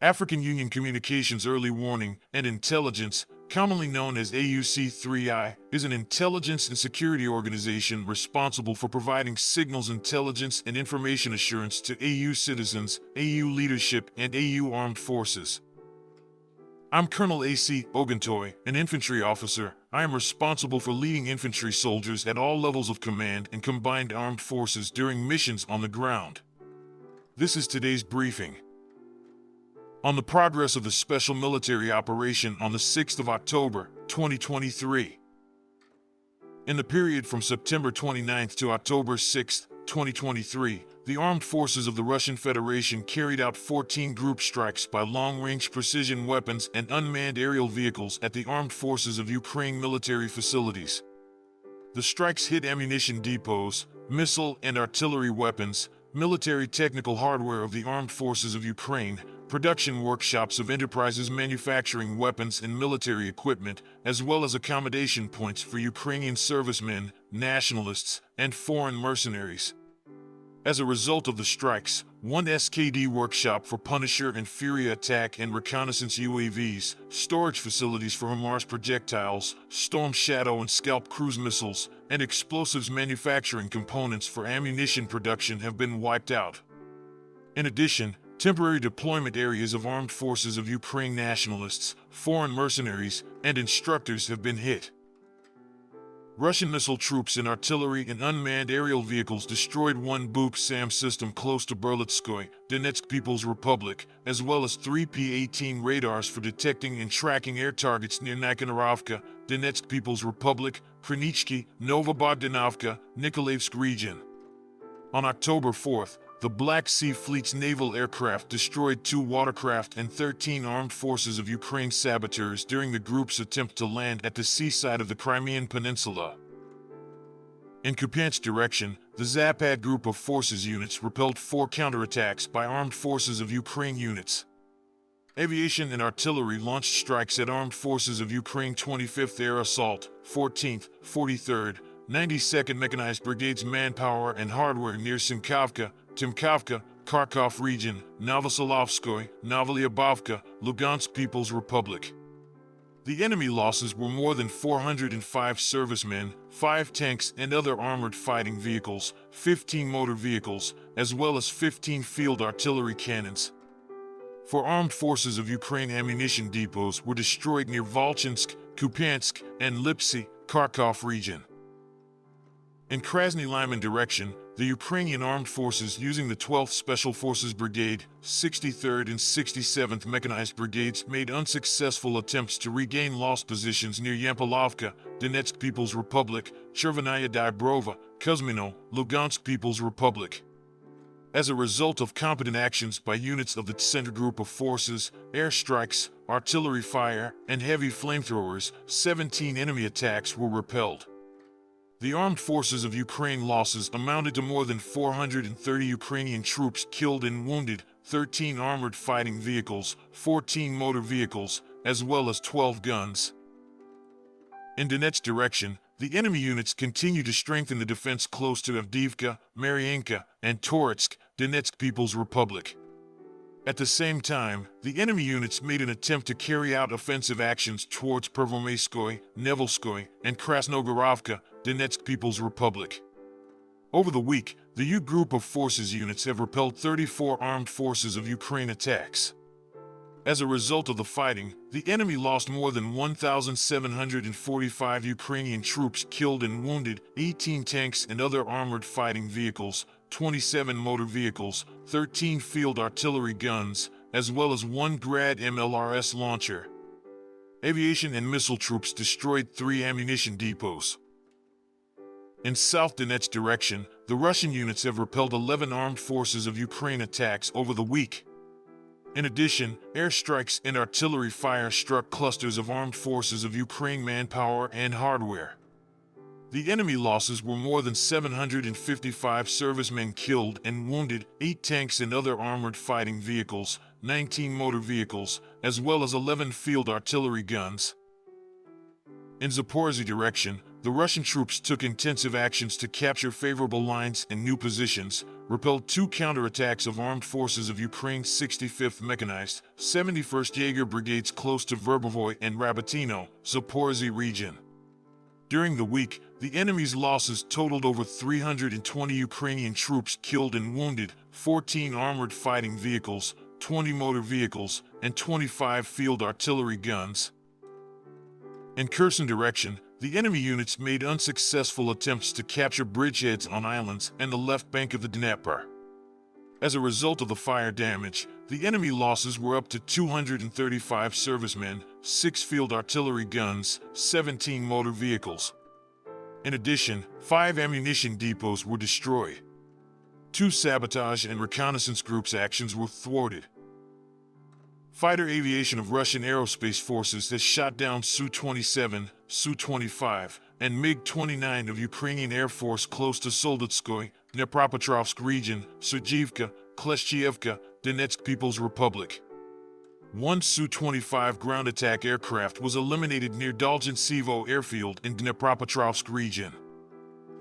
African Union Communications Early Warning and Intelligence, commonly known as AUC3I, is an intelligence and security organization responsible for providing signals intelligence and information assurance to AU citizens, AU leadership, and AU armed forces. I'm Colonel A.C. Oguntoye, an infantry officer. I am responsible for leading infantry soldiers at all levels of command and combined armed forces during missions on the ground. This is today's briefing. On the progress of the special military operation on the 6th of October, 2023. In the period from September 29th to October 6th, 2023, the armed forces of the Russian Federation carried out 14 group strikes by long-range precision weapons and unmanned aerial vehicles at the armed forces of Ukraine military facilities. The strikes hit ammunition depots, missile and artillery weapons, military technical hardware of the armed forces of Ukraine, production workshops of enterprises manufacturing weapons and military equipment, as well as accommodation points for Ukrainian servicemen, nationalists, and foreign mercenaries. As a result of the strikes, one SKD workshop for Punisher and Fury attack and reconnaissance UAVs, storage facilities for HIMARS projectiles, Storm Shadow and Scalp cruise missiles, and explosives manufacturing components for ammunition production have been wiped out. In addition, temporary deployment areas of armed forces of Ukraine nationalists, foreign mercenaries, and instructors have been hit. Russian missile troops and artillery and unmanned aerial vehicles destroyed one BUP-SAM system close to Berlitskoye, Donetsk People's Republic, as well as 3 P-18 radars for detecting and tracking air targets near Nikolaevka, Donetsk People's Republic, Kranichki, Novobogdanovka, Nikolaevsk region. On October 4th, the Black Sea Fleet's naval aircraft destroyed 2 watercraft and 13 armed forces of Ukraine saboteurs during the group's attempt to land at the seaside of the Crimean Peninsula. In Kupiansk direction, the Zapad group of forces units repelled 4 counterattacks by armed forces of Ukraine units. Aviation and artillery launched strikes at armed forces of Ukraine 25th Air Assault, 14th, 43rd, 92nd Mechanized Brigade's manpower and hardware near Simkavka, Timkavka, Kharkov region, Novosolovskoye, Novolyubovka, Lugansk People's Republic. The enemy losses were more than 405 servicemen, 5 tanks and other armored fighting vehicles, 15 motor vehicles, as well as 15 field artillery cannons. 4 armed forces of Ukraine ammunition depots were destroyed near Volchansk, Kupiansk, and Lipsy, Kharkov region. In Krasny Lyman direction, the Ukrainian armed forces using the 12th Special Forces Brigade, 63rd and 67th Mechanized Brigades made unsuccessful attempts to regain lost positions near Yampolovka, Donetsk People's Republic, Chervenaya Dybrova, Kuzmino, Lugansk People's Republic. As a result of competent actions by units of the Center Group of Forces, airstrikes, artillery fire, and heavy flamethrowers, 17 enemy attacks were repelled. The armed forces of Ukraine losses amounted to more than 430 Ukrainian troops killed and wounded, 13 armored fighting vehicles, 14 motor vehicles, as well as 12 guns. In Donetsk direction, the enemy units continue to strengthen the defense close to Avdiivka, Mariinka, and Toretsk, Donetsk People's Republic. At the same time, the enemy units made an attempt to carry out offensive actions towards Pervomaiskoye, Nevelskoye, and Krasnogorovka, Donetsk People's Republic. Over the week, the U group of forces units have repelled 34 armed forces of Ukraine attacks. As a result of the fighting, the enemy lost more than 1,745 Ukrainian troops killed and wounded, 18 tanks and other armored fighting vehicles, 27 motor vehicles, 13 field artillery guns, as well as 1 Grad MLRS launcher. Aviation and missile troops destroyed 3 ammunition depots. In South Donetsk direction, the Russian units have repelled 11 armed forces of Ukraine attacks over the week. In addition, airstrikes and artillery fire struck clusters of armed forces of Ukraine manpower and hardware. The enemy losses were more than 755 servicemen killed and wounded, 8 tanks and other armored fighting vehicles, 19 motor vehicles, as well as 11 field artillery guns. In Zaporizhzhia direction, the Russian troops took intensive actions to capture favorable lines and new positions, repelled 2 counterattacks of armed forces of Ukraine's 65th Mechanized, 71st Jaeger Brigades close to Verbovoy and Rabatino, Zaporizhzhia region. During the week, the enemy's losses totaled over 320 Ukrainian troops killed and wounded, 14 armored fighting vehicles, 20 motor vehicles, and 25 field artillery guns. In Kherson direction, the enemy units made unsuccessful attempts to capture bridgeheads on islands and the left bank of the Dnieper. As a result of the fire damage, the enemy losses were up to 235 servicemen, 6 field artillery guns, 17 motor vehicles. In addition, 5 ammunition depots were destroyed. 2 sabotage and reconnaissance groups' actions were thwarted. Fighter aviation of Russian aerospace forces has shot down Su-27, Su-25, and MiG-29 of Ukrainian Air Force close to Soldotskoye, Dnipropetrovsk region, Sergivka, Kleshchievka, Donetsk People's Republic. 1 Su-25 ground attack aircraft was eliminated near Dolgintsevo airfield in Dnipropetrovsk region.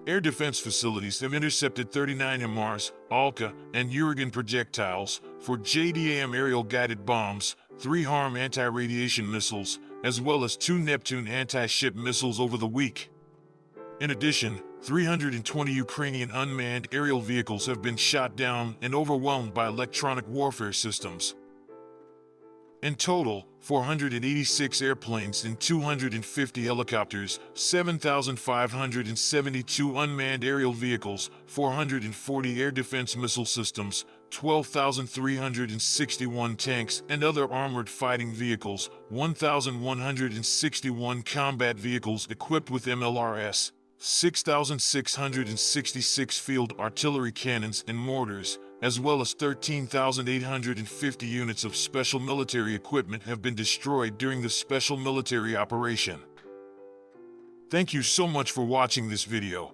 Air defense facilities have intercepted 39 MRs, Alka, and Uragan projectiles, 4 JDAM aerial-guided bombs, 3 HARM anti-radiation missiles, as well as 2 Neptune anti-ship missiles over the week. In addition, 320 Ukrainian unmanned aerial vehicles have been shot down and overwhelmed by electronic warfare systems. In total, 486 airplanes and 250 helicopters, 7,572 unmanned aerial vehicles, 440 air defense missile systems, 12,361 tanks and other armored fighting vehicles, 1,161 combat vehicles equipped with MLRS, 6,666 field artillery cannons and mortars, as well as 13,850 units of special military equipment have been destroyed during the special military operation. Thank you so much for watching this video.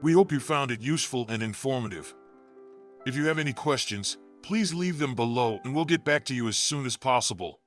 We hope you found it useful and informative. If you have any questions, please leave them below and we'll get back to you as soon as possible.